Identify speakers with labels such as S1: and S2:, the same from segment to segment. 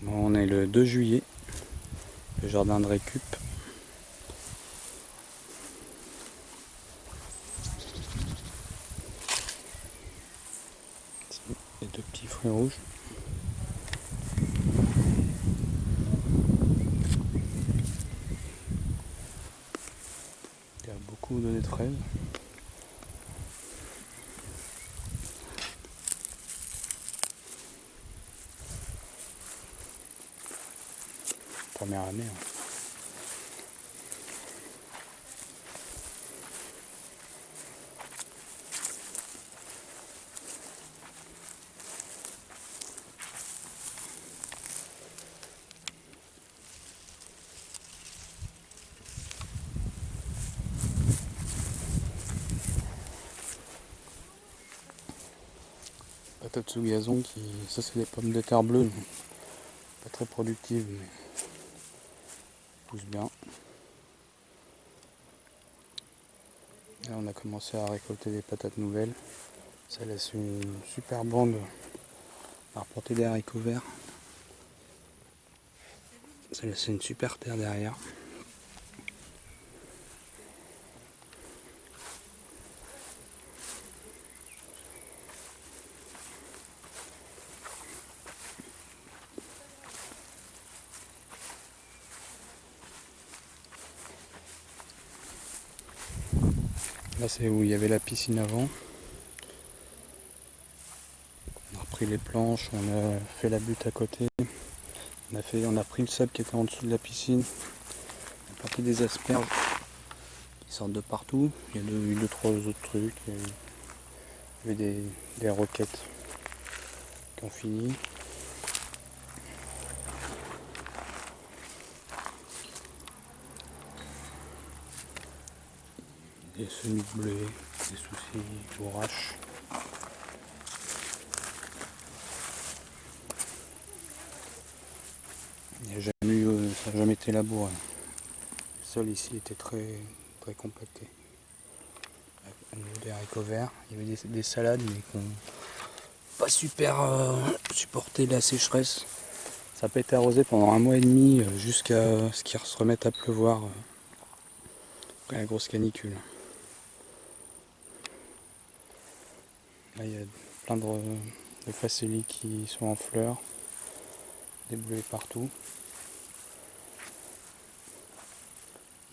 S1: Bon, on est le 2 juillet, le jardin de récup. Les deux petits fruits rouges. Il y a beaucoup donné de fraises. Première année. Hein. Patates sous gazon, ça c'est des pommes de terre bleues, pas très productives mais poussent bien. Là on a commencé à récolter des patates nouvelles, ça laisse une super bande à reporter des haricots verts. Ça laisse une super terre derrière. Là c'est où il y avait la piscine avant. On a repris les planches, on a fait la butte à côté. On a pris le sable qui était en dessous de la piscine. On a planté des asperges qui sortent de partout. Il y a eu deux, trois autres trucs. Il y avait des roquettes qui ont fini. Des semis de blé, des soucis bourraches. Ça n'a jamais été labouré. Le sol ici était très, très compacté. Au niveau des haricots verts, il y avait des salades mais qui n'ont pas super supporté la sécheresse. Ça n'a pas été arrosé pendant 1 mois et demi jusqu'à ce qu'il se remette à pleuvoir après la grosse canicule. Là il y a plein de facélies qui sont en fleurs, des bleuets partout.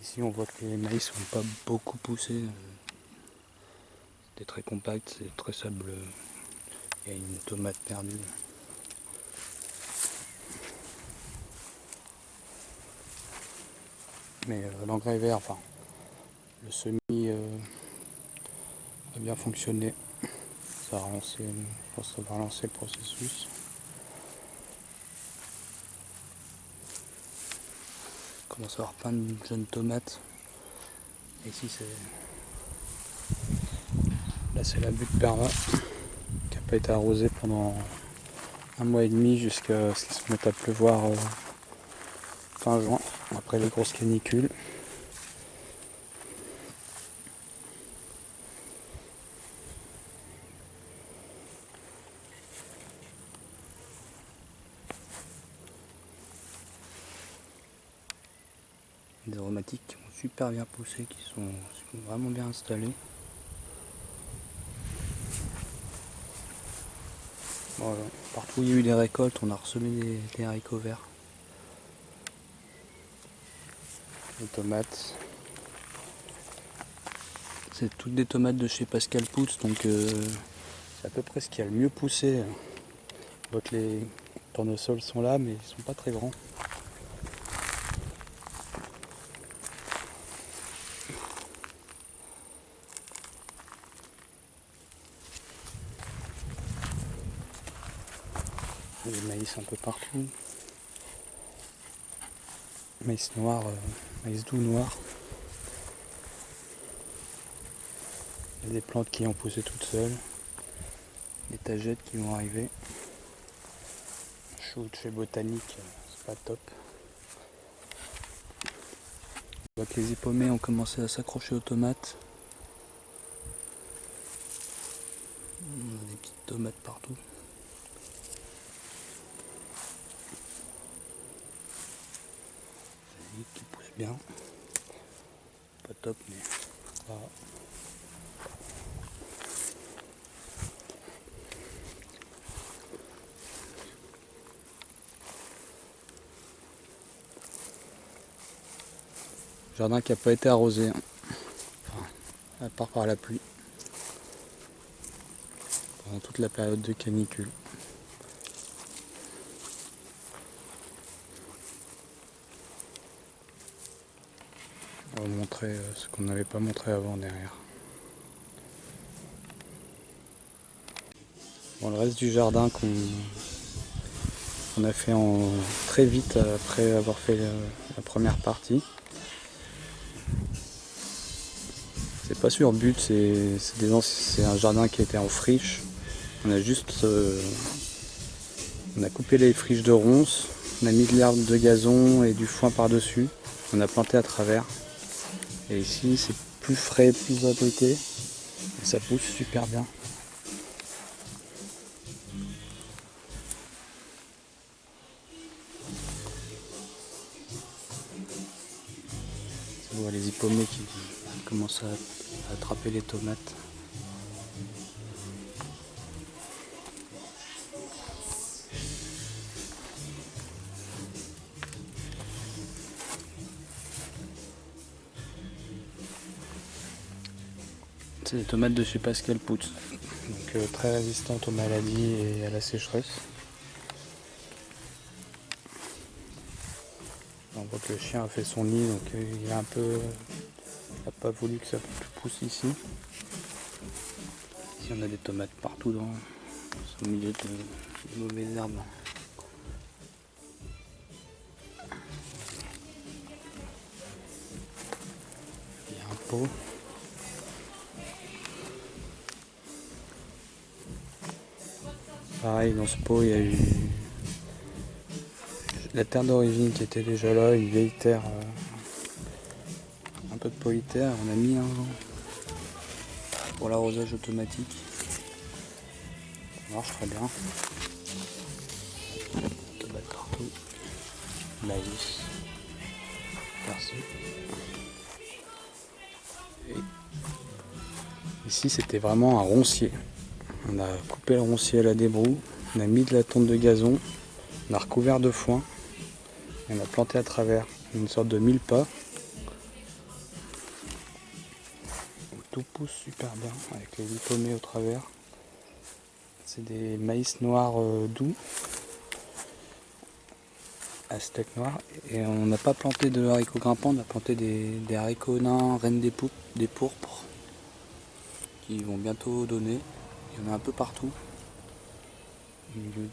S1: Ici on voit que les maïs n'ont pas beaucoup poussé. C'était très compact, c'est très sableux. Il y a une tomate perdue. Mais l'engrais vert, enfin, le semis a bien fonctionné. Ça a relancé, je pense que ça va relancer le processus. On commence à avoir plein de jeunes tomates. Et ici c'est la butte Perva qui n'a pas été arrosée pendant 1 mois et demi jusqu'à ce qu'il se mette à pleuvoir fin juin, après les grosses canicules. Des aromatiques qui ont super bien poussé, qui sont vraiment bien installés. Voilà. Partout où il y a eu des récoltes, on a ressemé des haricots verts. Les tomates. C'est toutes des tomates de chez Pascal Poutz, donc c'est à peu près ce qui a le mieux poussé. On voit que les tournesols sont là, mais ils sont pas très grands. Il y a du maïs un peu partout. Maïs noir, maïs doux noir. Il y a des plantes qui ont poussé toutes seules. Des tagettes qui vont arriver. Chou de chez Botanique, c'est pas top. On voit que les hippomées ont commencé à s'accrocher aux tomates. On a des petites tomates partout. bien. Pas top, mais voilà. Jardin qui n'a pas été arrosé, hein. Enfin, à part par la pluie, pendant toute la période de canicule. On va vous montrer ce qu'on n'avait pas montré avant derrière. Bon, le reste du jardin qu'on a fait très vite après avoir fait la première partie. C'est pas sur but, c'est un jardin qui était en friche. On a juste on a coupé les friches de ronces, on a mis de l'herbe de gazon et du foin par-dessus. On a planté à travers. Et ici c'est plus frais, plus abrité. Et ça pousse super bien. On voit les hippomées qui commencent à attraper les tomates. C'est des tomates de chez Pascal Poutz, donc très résistantes aux maladies et à la sécheresse. On voit que le chien a fait son nid, donc il a n'a pas voulu que ça pousse ici. Ici on a des tomates partout au milieu de mauvaises herbes. Il y a un pot. Pareil, dans ce pot il y a eu la terre d'origine qui était déjà là, une vieille terre, un peu de polyterre. On a mis un pour l'arrosage automatique. Ça marche très bien. Tomates partout. Maïs. Persil. Et ici c'était vraiment un roncier. On a coupé le roncier à la débroue, on a mis de la tonte de gazon, on a recouvert de foin, et on a planté à travers une sorte de mille-pas. Tout pousse super bien avec les hippomées au travers. C'est des maïs noirs doux, à steak noir. Et on n'a pas planté de haricots grimpants, on a planté des haricots nains, reines des pourpres, qui vont bientôt donner. Il y en a un peu partout, au milieu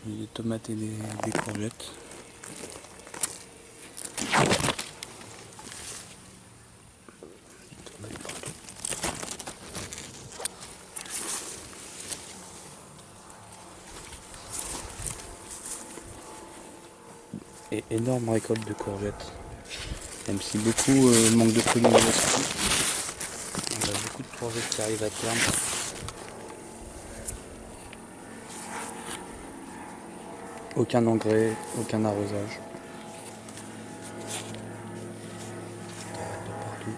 S1: des tomates et des courgettes. Et énorme récolte de courgettes, même si beaucoup manquent de pollinisation. On a beaucoup de courgettes qui arrivent à terme. Aucun engrais, aucun arrosage. De partout.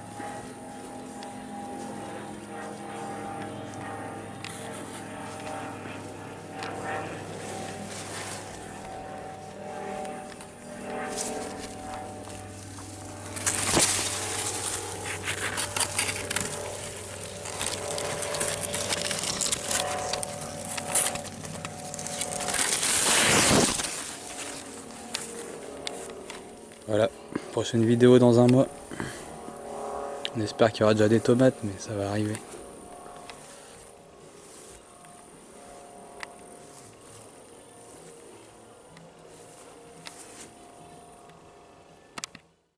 S1: Voilà, prochaine vidéo dans un mois. On espère qu'il y aura déjà des tomates, mais ça va arriver.